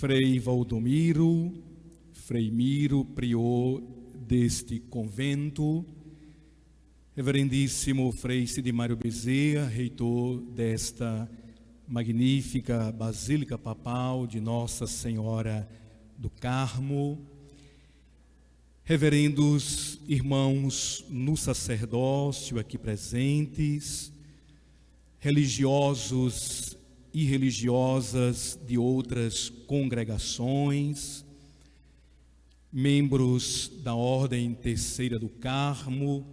Frei Valdomiro, Frei Miro, prior deste convento, Reverendíssimo Frei Sidimário Bezerra, reitor desta magnífica Basílica Papal de Nossa Senhora do Carmo, reverendos irmãos no sacerdócio aqui presentes, religiosos e religiosas de outras congregações, membros da Ordem Terceira do Carmo,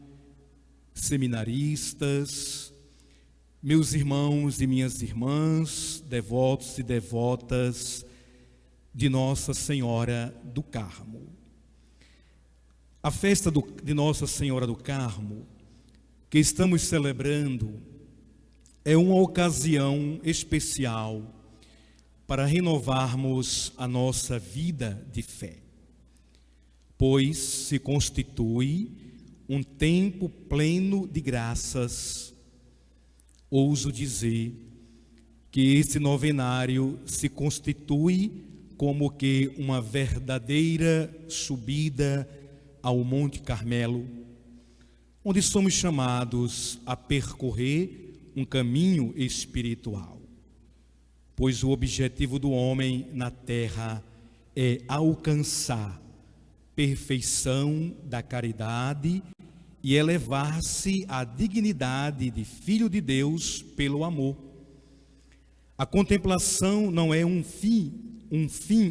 seminaristas, meus irmãos e minhas irmãs, devotos e devotas de Nossa Senhora do Carmo. A festa de Nossa Senhora do Carmo, que estamos celebrando, é uma ocasião especial para renovarmos a nossa vida de fé, pois se constitui um tempo pleno de graças. Ouso dizer que esse novenário se constitui como que uma verdadeira subida ao Monte Carmelo, onde somos chamados a percorrer um caminho espiritual, pois o objetivo do homem na terra é alcançar perfeição da caridade e elevar-se à dignidade de filho de Deus pelo amor. A contemplação não é um fim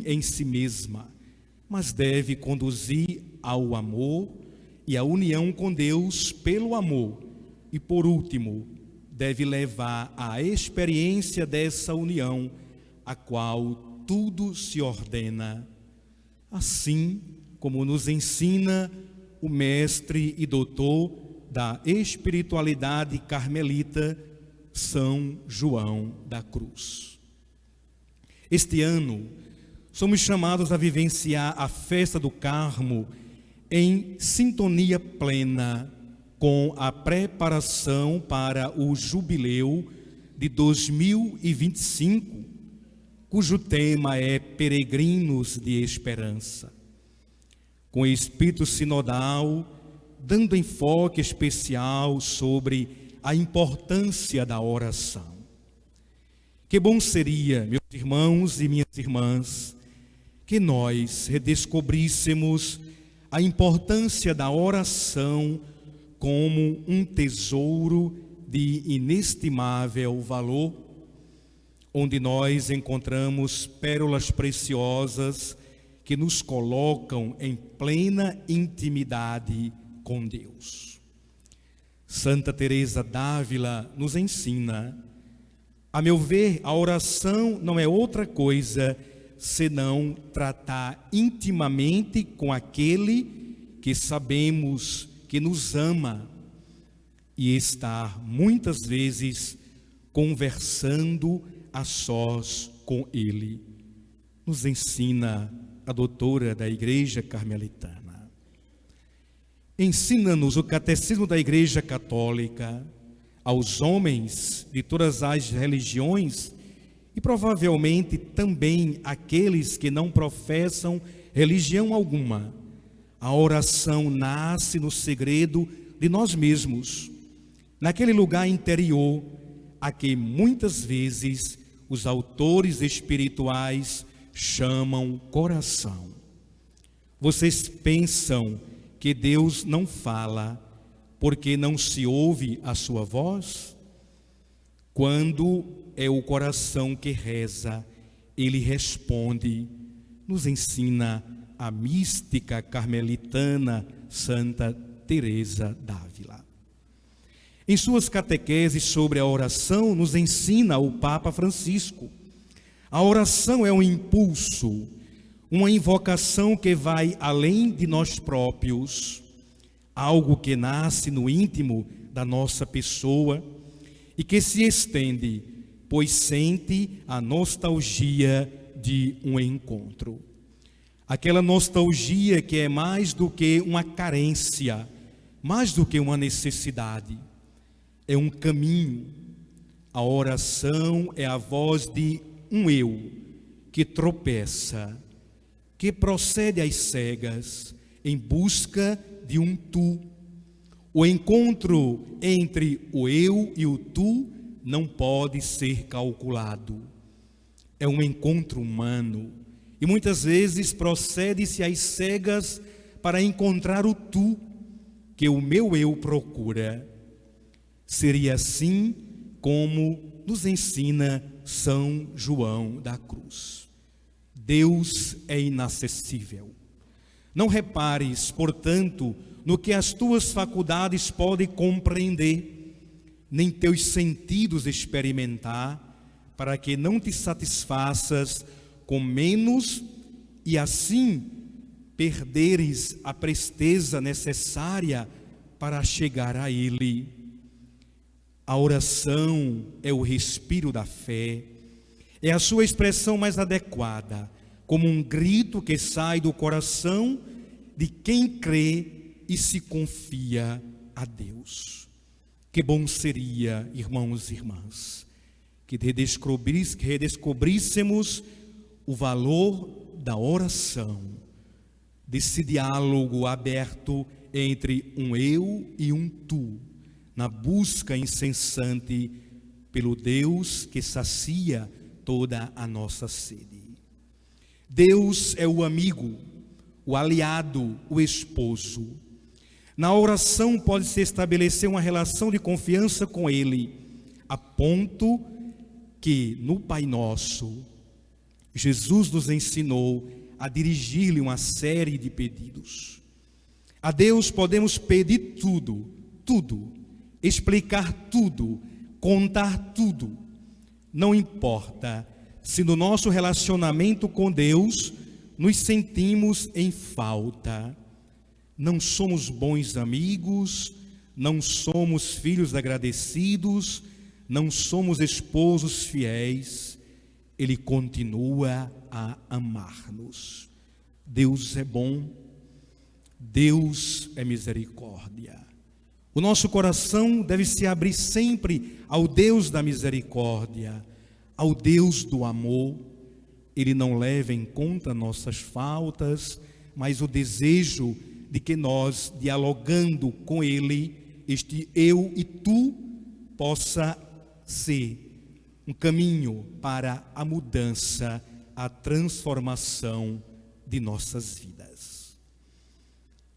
em si mesma, mas deve conduzir ao amor e à união com Deus pelo amor. E por último, deve levar à experiência dessa união, a qual tudo se ordena. Assim como nos ensina o mestre e doutor da espiritualidade carmelita, São João da Cruz. Este ano, somos chamados a vivenciar a festa do Carmo em sintonia plena com a preparação para o jubileu de 2025, cujo tema é Peregrinos de Esperança. Com espírito sinodal, dando enfoque especial sobre a importância da oração. Que bom seria, meus irmãos e minhas irmãs, que nós redescobríssemos a importância da oração como um tesouro de inestimável valor, onde nós encontramos pérolas preciosas que nos colocam em plena intimidade com Deus. Santa Teresa d'Ávila nos ensina, a meu ver, a oração não é outra coisa senão tratar intimamente com aquele que sabemos que nos ama e estar muitas vezes conversando a sós com Ele. Nos ensina a doutora da Igreja Carmelitana. Ensina-nos o Catecismo da Igreja Católica aos homens de todas as religiões e provavelmente também aqueles que não professam religião alguma. A oração nasce no segredo de nós mesmos, naquele lugar interior a que muitas vezes os autores espirituais chamam coração. Vocês pensam que Deus não fala porque não se ouve a sua voz? Quando é o coração que reza, ele responde. Nos ensina a mística carmelitana Santa Teresa d'Ávila. Em suas catequeses sobre a oração, nos ensina o Papa Francisco. A oração é um impulso, uma invocação que vai além de nós próprios, algo que nasce no íntimo da nossa pessoa e que se estende, pois sente a nostalgia de um encontro. Aquela nostalgia que é mais do que uma carência, mais do que uma necessidade, é um caminho. A oração é a voz de um eu que tropeça, que procede às cegas em busca de um tu. O encontro entre o eu e o tu não pode ser calculado. É um encontro humano e muitas vezes procede-se às cegas para encontrar o tu que o meu eu procura. Seria assim como nos ensina São João da Cruz. Deus é inacessível. Não repares, portanto, no que as tuas faculdades podem compreender, nem teus sentidos experimentar, para que não te satisfaças com menos e assim perderes a presteza necessária para chegar a Ele. A oração é o respiro da fé, é a sua expressão mais adequada, como um grito que sai do coração de quem crê e se confia a Deus. Que bom seria, irmãos e irmãs, que redescobríssemos o valor da oração, desse diálogo aberto entre um eu e um tu, na busca incessante pelo Deus que sacia toda a nossa sede. Deus é o amigo, o aliado, o esposo. Na oração pode-se estabelecer uma relação de confiança com Ele, a ponto que no Pai Nosso, Jesus nos ensinou a dirigir-lhe uma série de pedidos. A Deus podemos pedir tudo, explicar tudo, contar tudo. Não importa se no nosso relacionamento com Deus nos sentimos em falta. Não somos bons amigos, não somos filhos agradecidos, não somos esposos fiéis. Ele continua a amar-nos. Deus é bom, Deus é misericórdia. O nosso coração deve se abrir sempre ao Deus da misericórdia, ao Deus do amor. Ele não leva em conta nossas faltas, mas o desejo de que nós, dialogando com Ele, este eu e tu, possa ser um caminho para a mudança, a transformação de nossas vidas.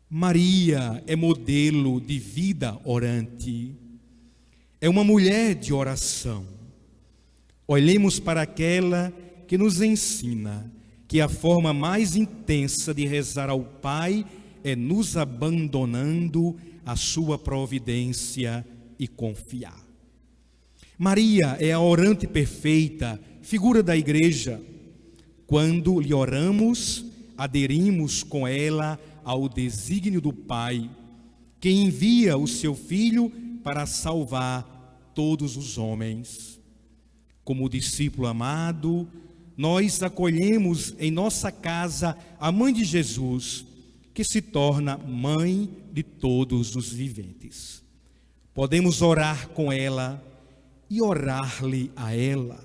Maria é modelo de vida orante, é uma mulher de oração. Olhemos para aquela que nos ensina que a forma mais intensa de rezar ao Pai é nos abandonando à sua providência e confiar. Maria é a orante perfeita, figura da igreja. Quando lhe oramos, aderimos com ela ao desígnio do Pai, que envia o seu Filho para salvar todos os homens. Como discípulo amado, nós acolhemos em nossa casa a Mãe de Jesus, que se torna mãe de todos os viventes. Podemos orar com ela e orar-lhe a ela.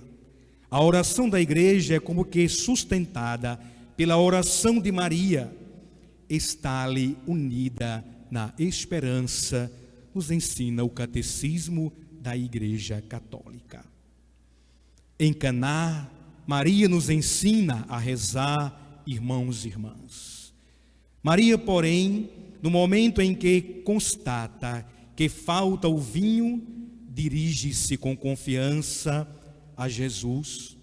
A oração da igreja é como que sustentada pela oração de Maria, está-lhe unida na esperança, nos ensina o catecismo da Igreja Católica. Em Caná, Maria nos ensina a rezar, irmãos e irmãs. Maria, porém, no momento em que constata que falta o vinho, dirige-se com confiança a Jesus.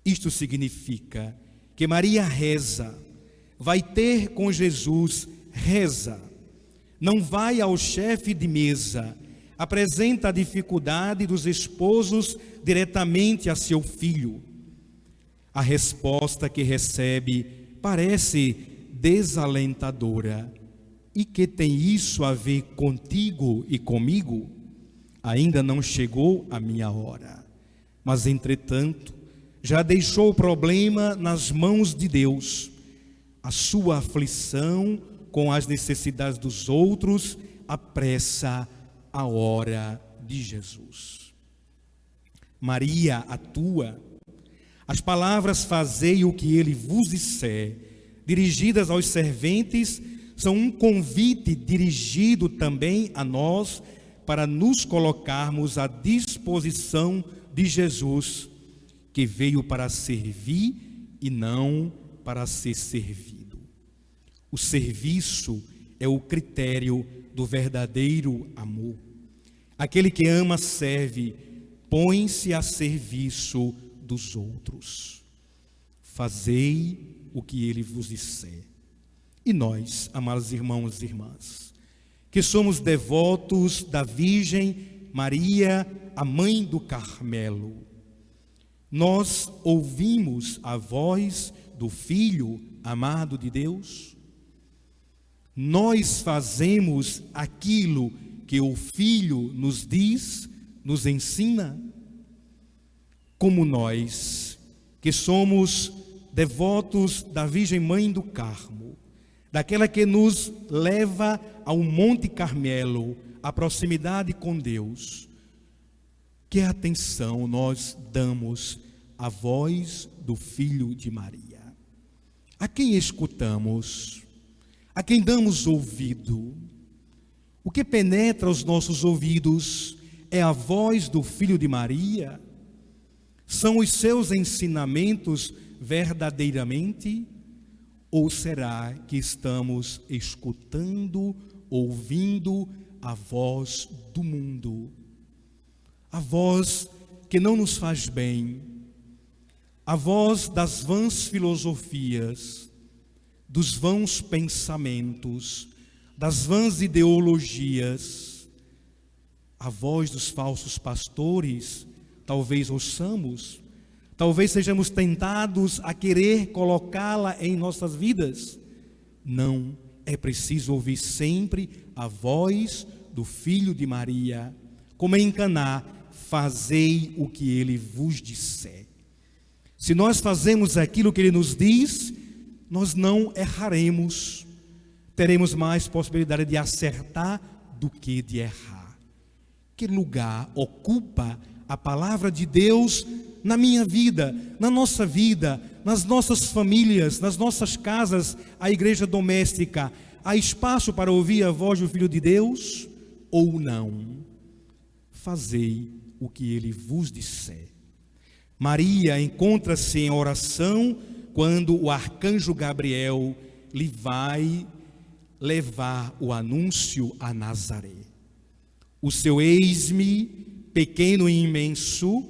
Isto significa que Maria reza, vai ter com Jesus, reza. Não vai ao chefe de mesa, apresenta a dificuldade dos esposos diretamente a seu filho. A resposta que recebe parece desalentadora. E que tem isso a ver contigo e comigo? Ainda não chegou a minha hora. Mas, entretanto, já deixou o problema nas mãos de Deus. A sua aflição com as necessidades dos outros apressa a hora de Jesus. Maria atua. As palavras "fazei o que ele vos disser", dirigidas aos serventes, são um convite dirigido também a nós para nos colocarmos à disposição de Jesus, que veio para servir e não para ser servido. O serviço é o critério do verdadeiro amor. Aquele que ama serve, põe-se a serviço dos outros. Fazei o que ele vos disser. E nós, amados irmãos e irmãs, que somos devotos da Virgem Maria, a Mãe do Carmelo, nós ouvimos a voz do Filho amado de Deus? Nós fazemos aquilo que o Filho nos diz, nos ensina? Como nós, que somos devotos da Virgem Mãe do Carmo, daquela que nos leva ao Monte Carmelo, à proximidade com Deus, que atenção nós damos à voz do Filho de Maria? A quem escutamos? A quem damos ouvido? O que penetra os nossos ouvidos é a voz do Filho de Maria? São os seus ensinamentos verdadeiramente? Ou será que estamos escutando, ouvindo a voz do mundo? A voz que não nos faz bem, a voz das vãs filosofias, dos vãos pensamentos, das vãs ideologias, a voz dos falsos pastores. Talvez ouçamos, talvez sejamos tentados a querer colocá-la em nossas vidas. Não, é preciso ouvir sempre a voz do Filho de Maria, como em Caná: fazei o que ele vos disser. Se nós fazemos aquilo que ele nos diz, nós não erraremos, teremos mais possibilidade de acertar do que de errar. Que lugar ocupa a palavra de Deus na minha vida, na nossa vida, nas nossas famílias, nas nossas casas, a igreja doméstica? Há espaço para ouvir a voz do Filho de Deus ou não? Fazei o que ele vos disser. Maria encontra-se em oração quando o arcanjo Gabriel lhe vai levar o anúncio a Nazaré. O seu eis-me, pequeno e imenso,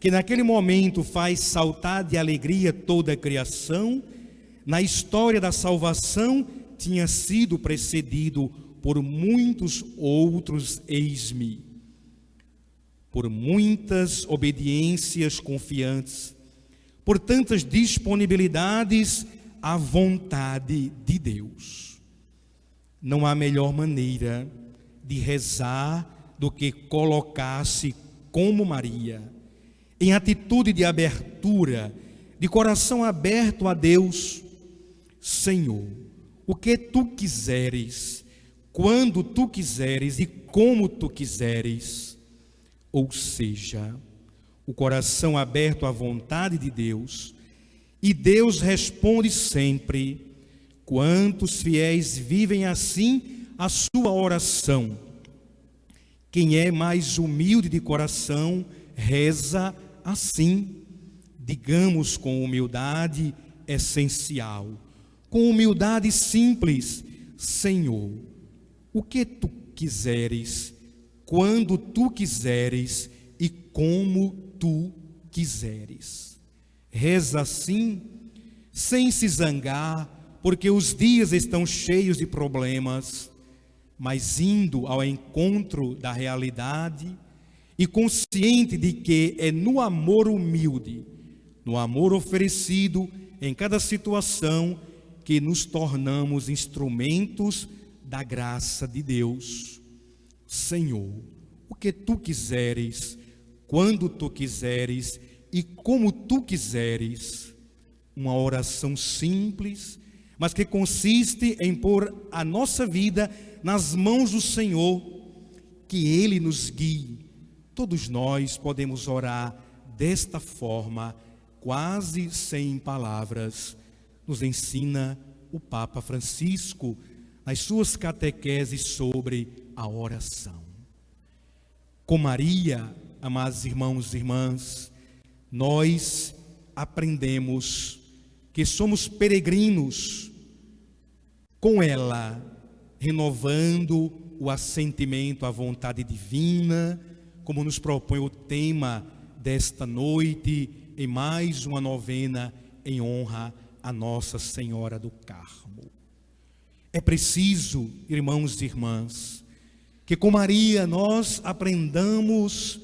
que naquele momento faz saltar de alegria toda a criação, na história da salvação tinha sido precedido por muitos outros eis-me, por muitas obediências confiantes, por tantas disponibilidades à vontade de Deus. Não há melhor maneira de rezar do que colocar-se como Maria, em atitude de abertura, de coração aberto a Deus. Senhor, o que tu quiseres, quando tu quiseres e como tu quiseres. Ou seja, o coração aberto à vontade de Deus, e Deus responde sempre. Quantos fiéis vivem assim a sua oração? Quem é mais humilde de coração reza assim, digamos com humildade essencial, com humildade simples: Senhor, o que tu quiseres, quando tu quiseres e como tu quiseres. Reza assim, sem se zangar, porque os dias estão cheios de problemas, mas indo ao encontro da realidade e consciente de que é no amor humilde, no amor oferecido em cada situação, que nos tornamos instrumentos da graça de Deus. Senhor, o que tu quiseres, quando tu quiseres e como tu quiseres. Uma oração simples, mas que consiste em pôr a nossa vida nas mãos do Senhor, que Ele nos guie. Todos nós podemos orar desta forma, quase 100 palavras, nos ensina o Papa Francisco nas suas catequeses sobre a oração. Com Maria, amados irmãos e irmãs, nós aprendemos que somos peregrinos com ela, renovando o assentimento à vontade divina, como nos propõe o tema desta noite, em mais uma novena em honra a Nossa Senhora do Carmo. É preciso, irmãos e irmãs, que com Maria nós aprendamos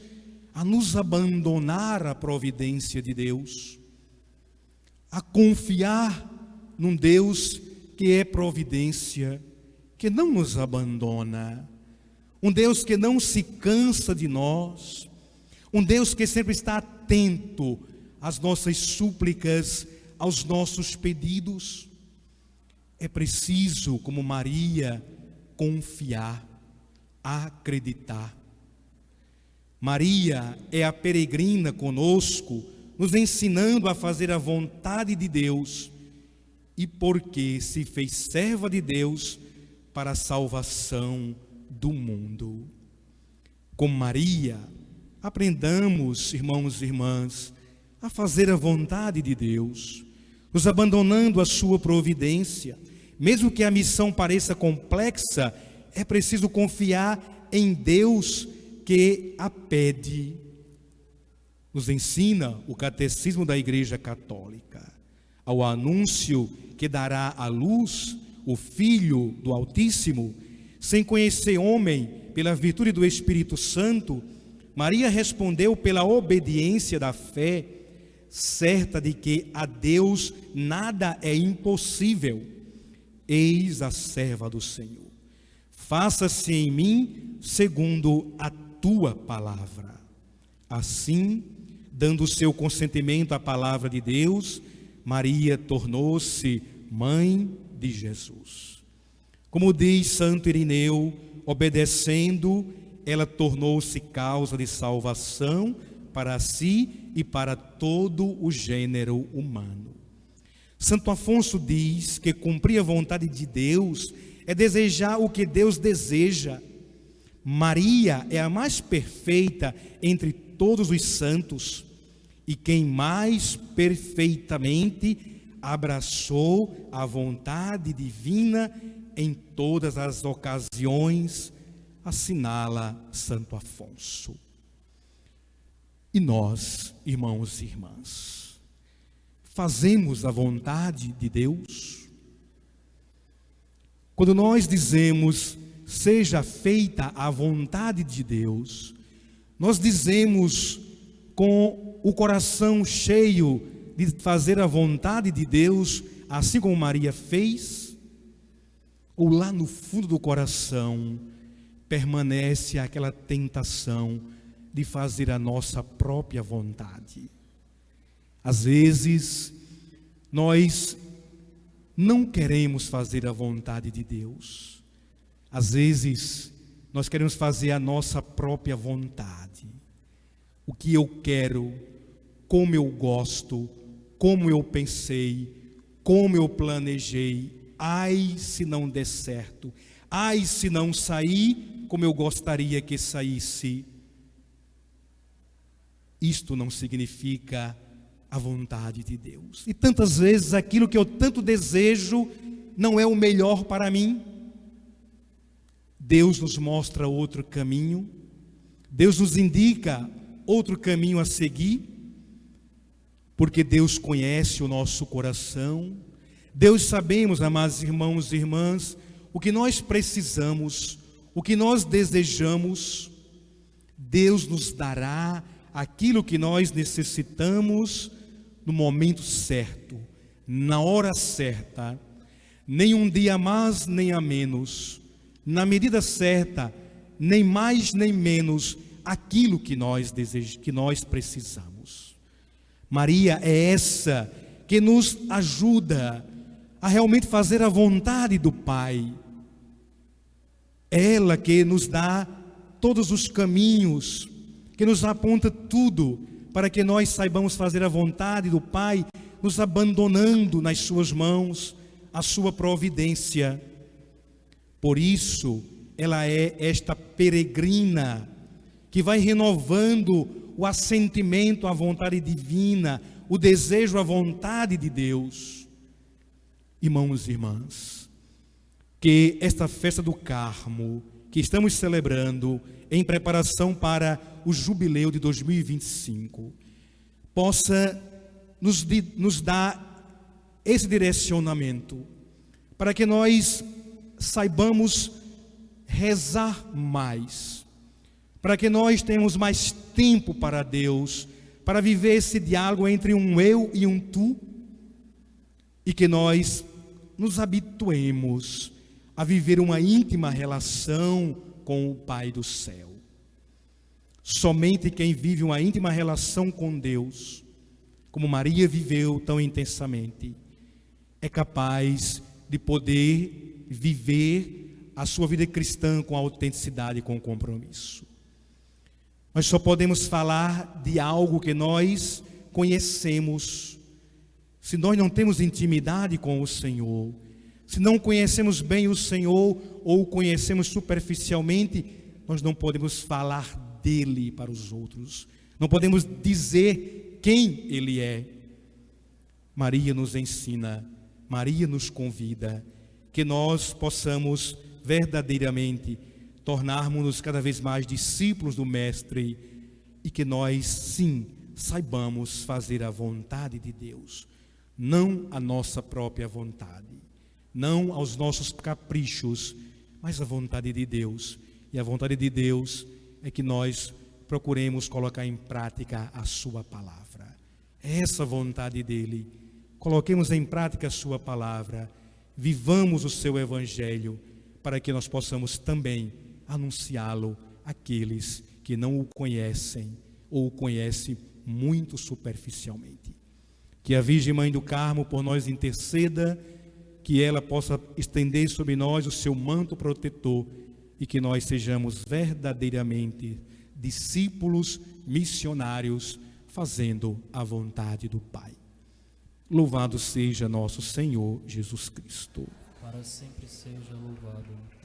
a nos abandonar à providência de Deus, a confiar num Deus que é providência, que não nos abandona, um Deus que não se cansa de nós, um Deus que sempre está atento às nossas súplicas, aos nossos pedidos. É preciso, como Maria, confiar, acreditar. Maria é a peregrina conosco, nos ensinando a fazer a vontade de Deus, e porque se fez serva de Deus para a salvação do mundo. Com Maria, aprendamos, irmãos e irmãs, a fazer a vontade de Deus, nos abandonando à sua providência. Mesmo que a missão pareça complexa, é preciso confiar em Deus que a pede. Nos ensina o Catecismo da Igreja Católica. Ao anúncio que dará à luz o Filho do Altíssimo, sem conhecer homem, pela virtude do Espírito Santo, Maria respondeu pela obediência da fé, certa de que a Deus nada é impossível. Eis a serva do Senhor. Faça-se em mim segundo a tua palavra. Assim, dando o seu consentimento à palavra de Deus, Maria tornou-se mãe de Jesus. Como diz Santo Irineu, obedecendo, ela tornou-se causa de salvação para si e para todo o gênero humano. Santo Afonso diz que cumprir a vontade de Deus é desejar o que Deus deseja. Maria é a mais perfeita entre todos os santos e quem mais perfeitamente abraçou a vontade divina em todas as ocasiões, assinala Santo Afonso. E nós, irmãos e irmãs, fazemos a vontade de Deus? Quando nós dizemos, seja feita a vontade de Deus, nós dizemos com o coração cheio de fazer a vontade de Deus, assim como Maria fez, ou lá no fundo do coração permanece aquela tentação de fazer a nossa própria vontade. Às vezes, nós não queremos fazer a vontade de Deus. Às vezes, nós queremos fazer a nossa própria vontade. O que eu quero, como eu gosto, como eu pensei, como eu planejei. Ai, se não der certo. Ai, se não sair como eu gostaria que saísse. Isto não significa a vontade de Deus. E tantas vezes aquilo que eu tanto desejo não é o melhor para mim. Deus nos mostra outro caminho. Deus nos indica outro caminho a seguir. Porque Deus conhece o nosso coração. Deus sabemos, amados irmãos e irmãs, o que nós precisamos, o que nós desejamos. Deus nos dará aquilo que nós necessitamos no momento certo, na hora certa, nem um dia a mais nem a menos, na medida certa, nem mais nem menos, aquilo que nós desejamos, que nós precisamos. Maria é essa que nos ajuda a realmente fazer a vontade do Pai. Ela que nos dá todos os caminhos, que nos aponta tudo para que nós saibamos fazer a vontade do Pai, nos abandonando nas suas mãos, a sua providência. Por isso, ela é esta peregrina que vai renovando o assentimento à vontade divina, o desejo à vontade de Deus. Irmãos e irmãs, que esta festa do Carmo, que estamos celebrando em preparação para o jubileu de 2025, possa nos dar esse direcionamento, para que nós saibamos rezar mais, para que nós tenhamos mais tempo para Deus, para viver esse diálogo entre um eu e um tu, e que nós nos habituemos a viver uma íntima relação com o Pai do céu. Somente quem vive uma íntima relação com Deus, como Maria viveu tão intensamente, é capaz de poder viver a sua vida cristã com autenticidade e com compromisso. Nós só podemos falar de algo que nós conhecemos. Se nós não temos intimidade com o Senhor, se não conhecemos bem o Senhor ou o conhecemos superficialmente, nós não podemos falar dele para os outros, não podemos dizer quem ele é. Maria nos ensina, Maria nos convida, que nós possamos verdadeiramente tornarmos-nos cada vez mais discípulos do Mestre, e que nós sim saibamos fazer a vontade de Deus, não a nossa própria vontade, não aos nossos caprichos, mas a vontade de Deus. E a vontade de Deus é que nós procuremos colocar em prática a sua palavra. É essa vontade dele. Coloquemos em prática a sua palavra, vivamos o seu evangelho, para que nós possamos também anunciá-lo àqueles que não o conhecem ou o conhecem muito superficialmente. Que a Virgem Mãe do Carmo por nós interceda, que ela possa estender sobre nós o seu manto protetor, e que nós sejamos verdadeiramente discípulos missionários, fazendo a vontade do Pai. Louvado seja nosso Senhor Jesus Cristo. Para sempre seja louvado.